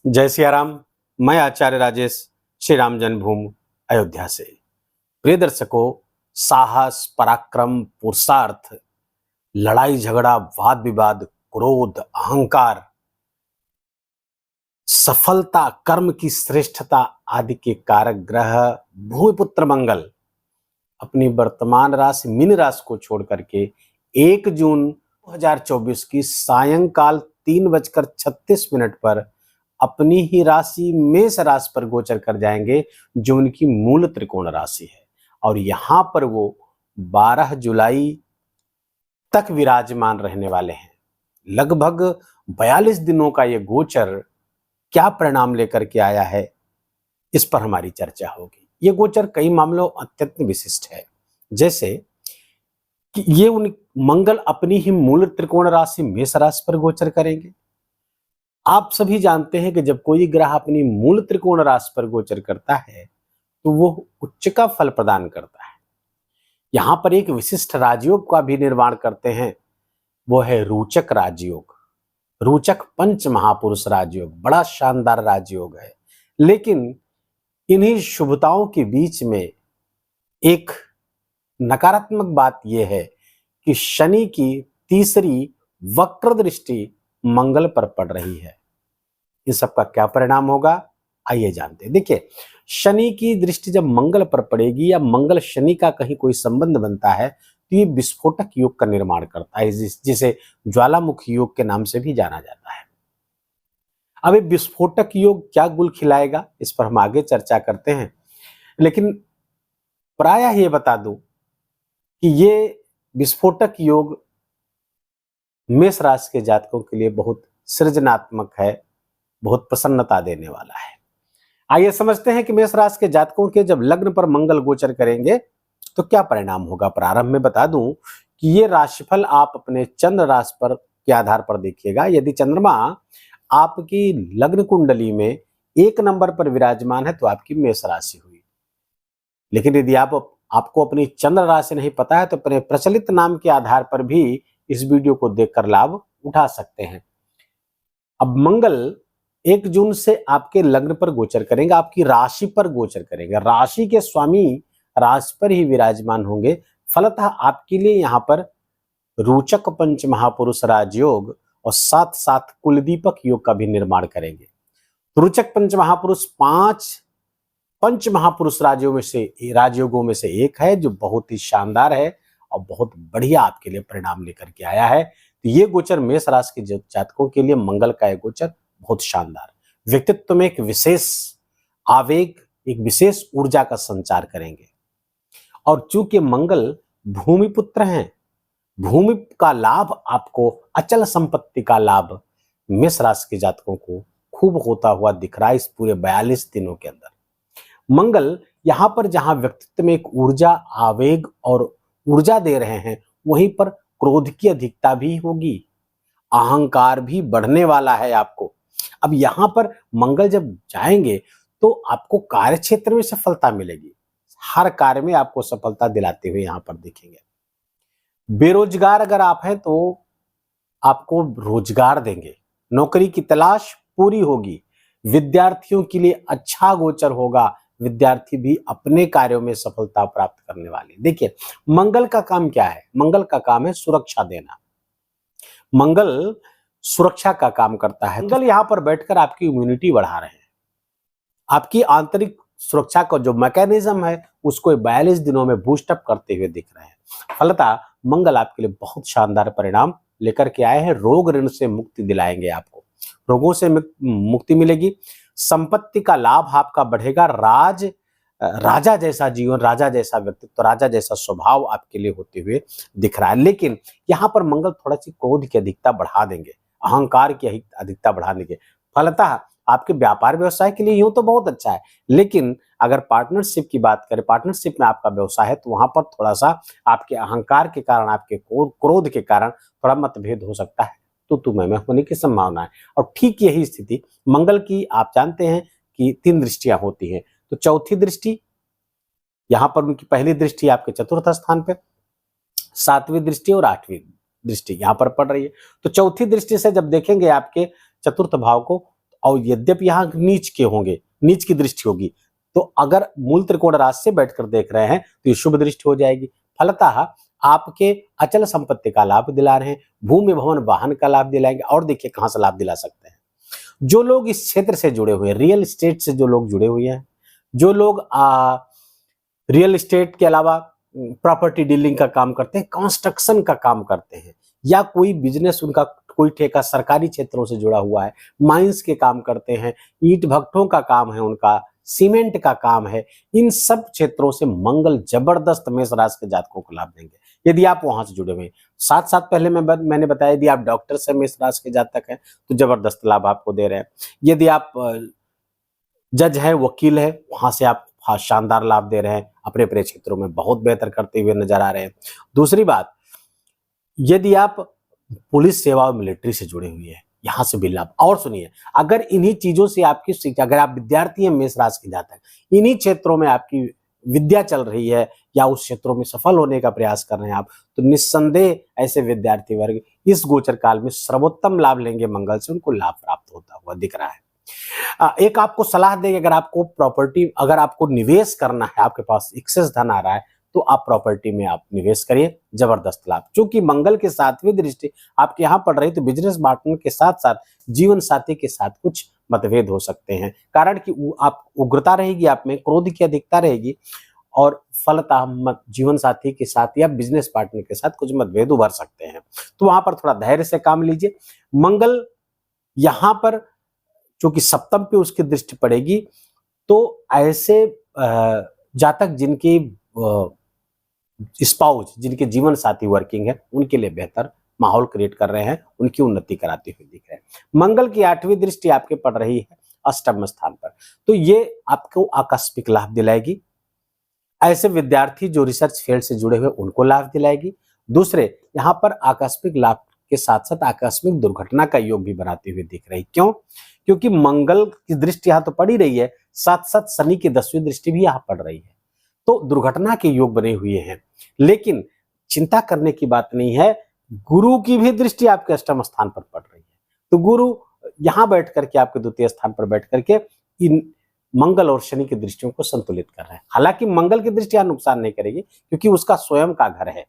जय सिया राम। मैं आचार्य राजेश, श्री राम जन्मभूमि अयोध्या से। प्रिय दर्शकों, साहस, पराक्रम, पुरुषार्थ, लड़ाई झगड़ा, वाद विवाद, क्रोध, अहंकार, सफलता, कर्म की श्रेष्ठता आदि के कारक ग्रह भूमिपुत्र मंगल अपनी वर्तमान राशि मीन राशि को छोड़ करके 1 जून 2024 की सायंकाल 3:36 पर अपनी ही राशि मेष राशि पर गोचर कर जाएंगे, जो उनकी मूल त्रिकोण राशि है। और यहां पर वो 12 जुलाई तक विराजमान रहने वाले हैं। लगभग 42 दिनों का ये गोचर क्या परिणाम लेकर के आया है, इस पर हमारी चर्चा होगी। ये गोचर कई मामलों अत्यंत विशिष्ट है, जैसे कि ये उन मंगल अपनी ही मूल त्रिकोण राशि मेष राशि पर गोचर करेंगे। आप सभी जानते हैं कि जब कोई ग्रह अपनी मूल त्रिकोण राशि पर गोचर करता है तो वो उच्च का फल प्रदान करता है। यहां पर एक विशिष्ट राजयोग का भी निर्माण करते हैं, वो है रोचक राजयोग। रोचक पंच महापुरुष राजयोग बड़ा शानदार राजयोग है, लेकिन इन्हीं शुभताओं के बीच में एक नकारात्मक बात यह है कि शनि की तीसरी वक्र दृष्टि मंगल पर पड़ रही है। इन सबका क्या परिणाम होगा, आइए जानते हैं। देखिए, शनि की दृष्टि जब मंगल पर पड़ेगी या मंगल शनि का कहीं कोई संबंध बनता है तो ये विस्फोटक योग का निर्माण करता है, जिसे ज्वालामुखी योग के नाम से भी जाना जाता है। अब ये विस्फोटक योग क्या गुल खिलाएगा, इस पर हम आगे चर्चा करते हैं, लेकिन प्रायः ये बता दूं कि ये विस्फोटक योग मेष राशि के जातकों के लिए बहुत सृजनात्मक है, बहुत प्रसन्नता देने वाला है। आइए समझते हैं कि मेष राशि के जातकों के जब लग्न पर मंगल गोचर करेंगे तो क्या परिणाम होगा। प्रारंभ में बता दूं कि ये राशिफल आप अपने चंद्र राशि पर के आधार पर देखिएगा। यदि चंद्रमा आपकी लग्न कुंडली में 1 नंबर पर विराजमान है तो आपकी मेष राशि हुई। लेकिन यदि आपको अपनी चंद्र राशि नहीं पता है तो अपने प्रचलित नाम के आधार पर भी इस वीडियो को देखकर लाभ उठा सकते हैं। अब मंगल 1 जून से आपके लग्न पर गोचर करेंगे, आपकी राशि पर गोचर करेंगे। राशि के स्वामी राशि पर ही विराजमान होंगे। फलतः आपके लिए यहाँ पर रोचक पंच महापुरुष राजयोग और साथ साथ कुलदीपक योग का भी निर्माण करेंगे। रोचक पंच महापुरुष 5 पंच महापुरुष राजयोगों में से एक है, जो बहुत ही शानदार है और बहुत बढ़िया आपके लिए परिणाम लेकर के आया है। तो ये गोचर मेष राशि के जातकों के लिए मंगल का एक गोचर बहुत शानदार, व्यक्तित्व में एक विशेष आवेग, एक विशेष ऊर्जा का संचार करेंगे। और चूंकि मंगल भूमिपुत्र हैं, भूमि का लाभ आपको, अचल संपत्ति का लाभ मेष राशि के जातकों को खूब होता हुआ दिख रहा है इस पूरे 42 दिनों के अंदर। मंगल यहां पर जहां व्यक्तित्व में एक ऊर्जा, आवेग और ऊर्जा दे रहे हैं, वहीं पर क्रोध की अधिकता भी होगी, अहंकार भी बढ़ने वाला है आपको। अब यहां पर मंगल जब जाएंगे तो आपको कार्य क्षेत्र में सफलता मिलेगी, हर कार्य में आपको सफलता दिलाते हुए यहां पर दिखेंगे। बेरोजगार अगर आप हैं तो आपको रोजगार देंगे, नौकरी की तलाश पूरी होगी। विद्यार्थियों के लिए अच्छा गोचर होगा, विद्यार्थी भी अपने कार्यों में सफलता प्राप्त करने वाले। देखिए, मंगल का काम क्या है, मंगल का काम है सुरक्षा देना। मंगल सुरक्षा का काम करता है। मंगल यहां पर बैठकर आपकी इम्यूनिटी बढ़ा रहे हैं, आपकी आंतरिक सुरक्षा का जो मैकेनिज्म है उसको 42 दिनों में बूस्ट अप करते हुए दिख रहे हैं। फलतः मंगल आपके लिए बहुत शानदार परिणाम लेकर के आए हैं। रोग ऋण से मुक्ति दिलाएंगे आपको, रोगों से मुक्ति मिलेगी, संपत्ति का लाभ आपका बढ़ेगा। राजा जैसा जीवन, राजा जैसा व्यक्तित्व, राजा जैसा स्वभाव आपके लिए होते हुए दिख रहा है। लेकिन यहाँ पर मंगल थोड़ा सी क्रोध की अधिकता बढ़ा देंगे, अहंकार की अधिकता बढ़ा देंगे। फलतः आपके व्यापार व्यवसाय के लिए यूं तो बहुत अच्छा है, लेकिन अगर पार्टनरशिप की बात करें, पार्टनरशिप में आपका व्यवसाय है तो वहां पर थोड़ा सा आपके अहंकार के कारण, आपके क्रोध के कारण थोड़ा मतभेद हो सकता है, तो मैं होने की संभावना है। और ठीक यही स्थिति मंगल की, आप जानते हैं कि 3 दृष्टियां होती हैं। तो चौथी दृष्टि, यहां पर उनकी पहली दृष्टि आपके चतुर्थ स्थान पे, 7वीं दृष्टि और 8वीं दृष्टि यहां पर पड़ रही है। तो चौथी दृष्टि से जब देखेंगे आपके चतुर्थ भाव को, और यद्यपि यहाँ नीच के होंगे, नीच की दृष्टि होगी, तो अगर मूल त्रिकोण राशि से बैठकर देख रहे हैं तो ये शुभ दृष्टि हो जाएगी। फलतः आपके अचल संपत्ति का लाभ दिला रहे हैं, भूमि भवन वाहन का लाभ दिलाएंगे। और देखिए कहां से लाभ दिला सकते हैं, जो लोग इस क्षेत्र से जुड़े हुए हैं, रियल एस्टेट से जो लोग जुड़े हुए हैं, जो लोग रियल एस्टेट के अलावा प्रॉपर्टी डीलिंग का काम करते हैं, कंस्ट्रक्शन का काम करते हैं, या कोई बिजनेस उनका कोई ठेका सरकारी क्षेत्रों से जुड़ा हुआ है, माइंस के काम करते हैं, ईंट भट्ठों का काम है उनका, सीमेंट का काम है, इन सब क्षेत्रों से मंगल जबरदस्त मेष राशि के जातकों को लाभ देंगे यदि आप वहां से जुड़े हुए हैं। साथ साथ पहले मैंने बताया यदि आप डॉक्टर से मेष राशि के जातक हैं तो जबरदस्त लाभ आपको दे रहे हैं। यदि आप जज है, वकील है, वहां से आप शानदार लाभ दे रहे हैं, अपने अपने क्षेत्रों में बहुत बेहतर करते हुए नजर आ रहे हैं। दूसरी बात, यदि आप पुलिस सेवा और मिलिट्री से जुड़े हुए हैं, यहां से भी लाभ। और सुनिए, अगर इन्हीं चीजों से आपकी शिक्षा, अगर आप विद्यार्थी हैं मेष राशि के जातक, इन्हीं क्षेत्रों में आपकी विद्या चल रही है या उस क्षेत्रों में सफल होने का प्रयास कर रहे हैं आप, तो निस्संदेह ऐसे विद्यार्थी वर्ग इस गोचर काल में सर्वोत्तम लाभ लेंगे मंगल से, उनको लाभ प्राप्त होता हुआ दिख रहा है। एक आपको सलाह देंगे, अगर आपको प्रॉपर्टी, अगर आपको निवेश करना है, आपके पास एक्सेस धन आ रहा है, तो आप प्रॉपर्टी में आप निवेश करिए, जबरदस्त लाभ। क्योंकि मंगल के 7वीं दृष्टि आपके यहाँ पड़ रही, तो बिजनेस पार्टनर के साथ साथ जीवन साथी के साथ कुछ मतभेद हो सकते हैं, कारण कि आप उग्रता रहेगी, आप में क्रोध की अधिकता रहेगी, और फलतः जीवन साथी के साथ या बिजनेस पार्टनर के साथ कुछ मतभेद उभर सकते हैं। तो वहां पर थोड़ा धैर्य से काम लीजिए। मंगल यहाँ पर चूंकि सप्तम पे उसकी दृष्टि पड़ेगी, तो ऐसे जातक जिनकी स्पाउस, जिनके जीवन साथी वर्किंग है, उनके लिए बेहतर माहौल क्रिएट कर रहे हैं, उनकी उन्नति कराते हुए दिख रहे हैं। मंगल की 8वीं दृष्टि आपके पड़ रही है अष्टम स्थान पर, तो ये आपको आकस्मिक लाभ दिलाएगी। ऐसे विद्यार्थी जो रिसर्च फील्ड से जुड़े हुए उनको लाभ दिलाएगी। दूसरे, यहाँ पर आकस्मिक लाभ के साथ साथ आकस्मिक दुर्घटना का योग भी बनाते हुए दिख रही। क्यों? क्योंकि मंगल की दृष्टि यहाँ तो पड़ ही रही है, साथ साथ शनि की 10वीं दृष्टि भी यहाँ पड़ रही है, तो दुर्घटना के योग बने हुए हैं। लेकिन चिंता करने की बात नहीं है, गुरु की भी दृष्टि आपके अष्टम स्थान पर पड़ रही है, तो गुरु यहाँ बैठ करके आपके द्वितीय स्थान पर बैठ करके इन मंगल और शनि की दृष्टियों को संतुलित कर रहे हैं। हालांकि मंगल की दृष्टि यहाँ नुकसान नहीं करेगी, क्योंकि उसका स्वयं का घर है,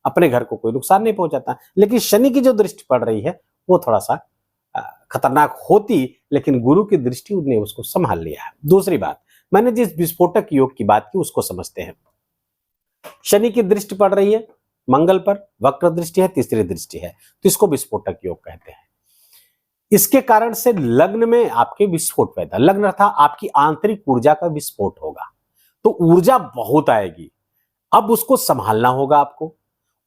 अपने घर को कोई नुकसान नहीं पहुंचाता। लेकिन शनि की जो दृष्टि पड़ रही है वो थोड़ा सा खतरनाक होती, लेकिन गुरु की दृष्टि उन्हें उसको संभाल लिया है। दूसरी बात, मैंने जिस विस्फोटक योग की बात की उसको समझते हैं। शनि की दृष्टि पड़ रही है मंगल पर, वक्र दृष्टि है, तीसरी दृष्टि है, तो इसको विस्फोटक योग कहते हैं। इसके कारण से लग्न में आपके विस्फोट पैदा, लग्न अर्थात आपकी आंतरिक ऊर्जा का विस्फोट होगा, तो ऊर्जा बहुत आएगी। अब उसको संभालना होगा आपको।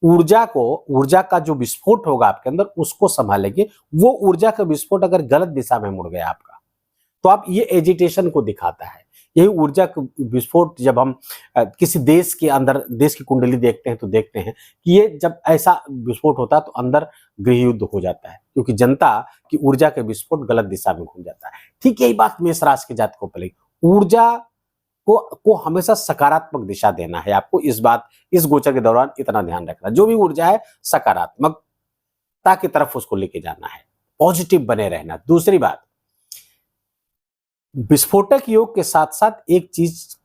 ऊर्जा का जो विस्फोट होगा आपके अंदर, उसको संभालेंगे। वो ऊर्जा का विस्फोट अगर गलत दिशा में मुड़ गया आपका, तो आप ये एजिटेशन को दिखाता है। यही ऊर्जा का विस्फोट जब हम किसी देश के अंदर, देश की कुंडली देखते हैं तो देखते हैं कि ये जब ऐसा विस्फोट होता है तो अंदर गृह युद्ध हो जाता है, क्योंकि जनता की ऊर्जा का विस्फोट गलत दिशा में घूम जाता है। ठीक यही बात मेष राशि के जातकों पर लगी। ऊर्जा को हमेशा सकारात्मक दिशा देना है आपको। इस गोचर के दौरान इतना ध्यान रखना, जो भी ऊर्जा है सकारात्मकता की तरफ उसको लेके जाना है, पॉजिटिव बने रहना। दूसरी बात, विस्फोटक योग के साथ साथ एक चीज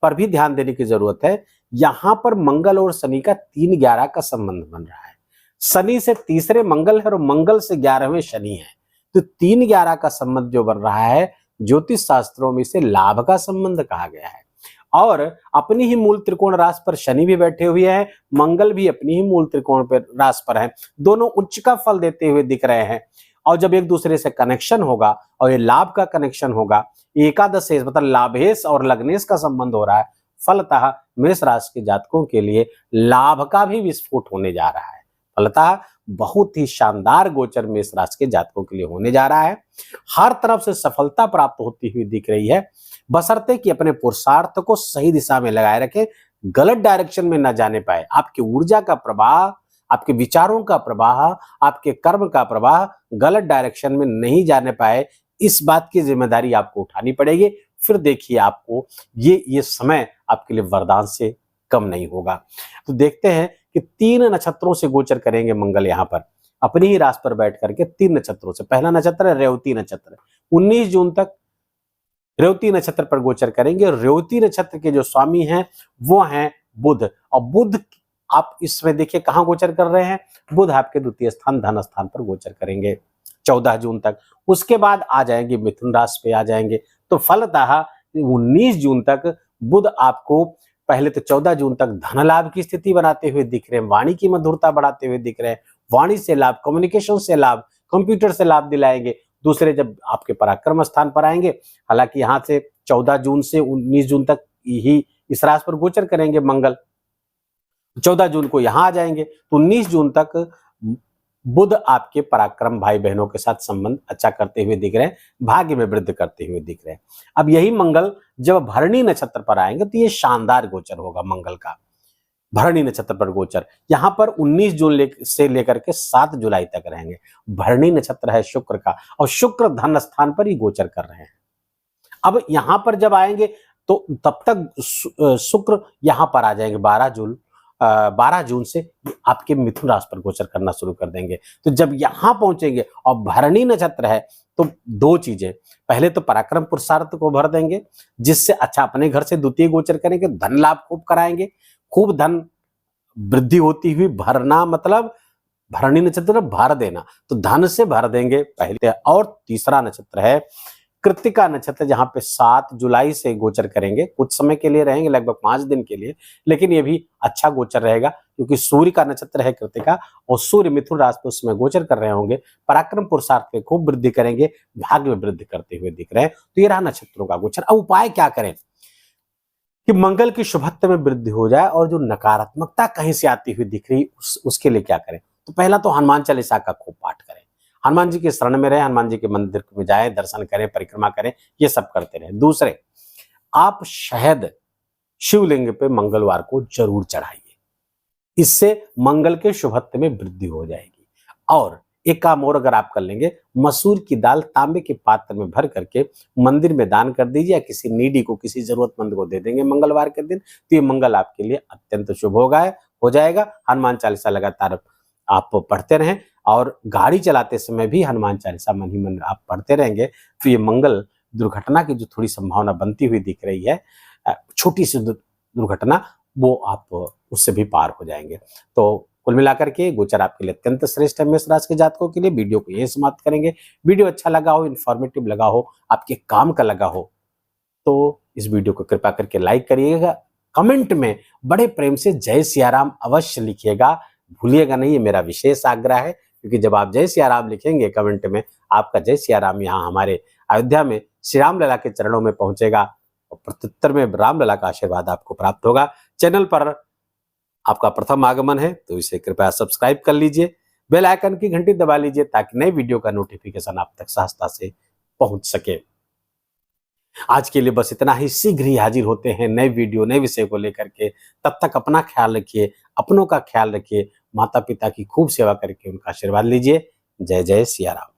पर भी ध्यान देने की जरूरत है। यहां पर मंगल और शनि का 3-11 का संबंध बन रहा है। शनि से तीसरे मंगल है और मंगल से 11वें शनि है, तो 3-11 का संबंध जो बन रहा है, ज्योतिष शास्त्रों में इसे लाभ का संबंध कहा गया है। और अपनी ही मूल त्रिकोण राशि पर शनि भी बैठे हुए हैं, मंगल भी अपनी ही मूल त्रिकोण पर राशि पर है, दोनों उच्च का फल देते हुए दिख रहे हैं। और जब एक दूसरे से कनेक्शन होगा और ये लाभ का कनेक्शन होगा, एकादशेश मतलब लाभेश और लग्नेश का संबंध हो रहा है, फलतः मेष राशि के जातकों के लिए लाभ का भी विस्फोट होने जा रहा है। फलतः बहुत ही शानदार गोचर मेष राशि के जातकों के लिए होने जा रहा है। हर तरफ से सफलता प्राप्त होती हुई दिख रही है, बशर्ते कि अपने पुरुषार्थ को सही दिशा में लगाए रखें, गलत डायरेक्शन में न जाने पाए। आपकी ऊर्जा का प्रवाह, आपके विचारों का प्रवाह, आपके कर्म का प्रवाह गलत डायरेक्शन में नहीं जाने पाए, इस बात की जिम्मेदारी आपको उठानी पड़ेगी। फिर देखिए आपको ये समय आपके लिए वरदान से कम नहीं होगा। तो देखते हैं कि 3 नक्षत्रों से गोचर करेंगे मंगल यहाँ पर। अपनी ही राशि पर बैठ करके 3 नक्षत्रों से, पहला नक्षत्र है रेवती नक्षत्र, 19 जून तक रेवती नक्षत्र पर गोचर करेंगे। रेवती नक्षत्र के जो स्वामी हैं वो हैं बुध, और बुध आप इसमें देखिए कहां गोचर कर रहे हैं, बुध आपके द्वितीय स्थान धन स्थान पर गोचर करेंगे 14 जून तक। उसके बाद आ जाएंगे मिथुन राशि पे आ जाएंगे। तो फलतः 19 जून तक बुध आपको पहले तो 14 जून तक धन लाभ की स्थिति बनाते हुए दिख रहे हैं, वाणी की मधुरता बढ़ाते हुए दिख रहे हैं, वाणी से लाभ, कम्युनिकेशन से लाभ, कंप्यूटर से लाभ दिलाएंगे। दूसरे जब आपके पराक्रम स्थान पर आएंगे, हालांकि यहां से 14 जून से 19 जून तक ही इस राशि पर गोचर करेंगे मंगल, 14 जून को यहां आ जाएंगे। तो 19 जून तक बुध आपके पराक्रम भाई बहनों के साथ संबंध अच्छा करते हुए दिख रहे हैं, भाग्य में वृद्धि करते हुए दिख रहे हैं। अब यही मंगल जब भरणी नक्षत्र पर आएंगे तो ये शानदार गोचर होगा मंगल का, भरणी नक्षत्र पर गोचर यहां पर 19 जून से लेकर के 7 जुलाई तक रहेंगे। भरणी नक्षत्र है शुक्र का, और शुक्र धन स्थान पर ही गोचर कर रहे हैं। अब यहां पर जब आएंगे तो तब तक शुक्र यहां पर आ जाएंगे 12 जून से आपके मिथुन राशि पर गोचर करना शुरू कर देंगे। तो जब यहां पहुंचेंगे और भरणी नक्षत्र है तो 2 चीजें, पहले तो पराक्रम पुरुषार्थ को भर देंगे, जिससे अच्छा अपने घर से द्वितीय गोचर करेंगे, धन लाभ खूब कराएंगे, खूब धन वृद्धि होती हुई, भरना मतलब भरणी नक्षत्र भर देना, तो धन से भर देंगे पहले। और तीसरा नक्षत्र है कृत्तिका नक्षत्र, जहां पे 7 जुलाई से गोचर करेंगे, कुछ समय के लिए रहेंगे, लगभग 5 दिन के लिए, लेकिन ये भी अच्छा गोचर रहेगा क्योंकि सूर्य का नक्षत्र है कृत्तिका, और सूर्य मिथुन राशि में उसमें गोचर कर रहे होंगे, पराक्रम पुरुषार्थ में खूब वृद्धि करेंगे, भाग्य में वृद्धि करते हुए दिख रहे हैं। तो ये रहा नक्षत्रों का गोचर। अब उपाय क्या करें कि मंगल की शुभत्व में वृद्धि हो जाए, और जो नकारात्मकता कहीं से आती हुई दिख रही उसके लिए क्या करें? तो पहला तो हनुमान चालीसा का खूब पाठ करें, हनुमान जी के शरण में रहें, हनुमान जी के मंदिर में जाएं, दर्शन करें, परिक्रमा करें, ये सब करते रहें। दूसरे, आप शहद शिवलिंग पे मंगलवार को जरूर चढ़ाइए, इससे मंगल के शुभत्व में वृद्धि हो जाएगी। और एक काम और अगर आप कर लेंगे, मसूर की दाल तांबे के पात्र में भर करके मंदिर में दान कर दीजिए, या किसी नीडी को, किसी जरूरतमंद को दे देंगे मंगलवार के दिन, तो ये मंगल आपके लिए अत्यंत शुभ हो जाएगा। हनुमान चालीसा लगातार आप पढ़ते रहें, और गाड़ी चलाते समय भी हनुमान चालीसा मन ही मन आप पढ़ते रहेंगे, तो ये मंगल दुर्घटना की जो थोड़ी संभावना बनती हुई दिख रही है, छोटी सी दुर्घटना, वो आप उससे भी पार हो जाएंगे। तो कुल मिलाकर के गोचर आपके लिए अत्यंत श्रेष्ठ है मेष राशि के जातकों के लिए। वीडियो को यही समाप्त करेंगे। वीडियो अच्छा लगा हो, इन्फॉर्मेटिव लगा हो, आपके काम का लगा हो, तो इस वीडियो को कृपा करके लाइक करिएगा। कमेंट में बड़े प्रेम से जय सियाराम अवश्य लिखिएगा, भूलिएगा नहीं, ये मेरा विशेष आग्रह है, क्योंकि जब आप जय सियाराम लिखेंगे कमेंट में, आपका जय सियाराम यहाँ हमारे अयोध्या में श्री राम लला के चरणों में पहुंचेगा, और प्रत्युत्तर में राम लला का आशीर्वाद आपको प्राप्त होगा। चैनल पर आपका प्रथम आगमन है तो इसे कृपया सब्सक्राइब कर लीजिए, बेल आइकन की घंटी दबा लीजिए, ताकि नए वीडियो का नोटिफिकेशन आप तक सहजता से पहुंच सके। आज के लिए बस इतना ही। शीघ्र ही हाजिर होते हैं नए वीडियो, नए विषय को लेकर के। तब तक अपना ख्याल रखिए, अपनों का ख्याल रखिए, माता पिता की खूब सेवा करके उनका आशीर्वाद लीजिए। जय जय सिया राम।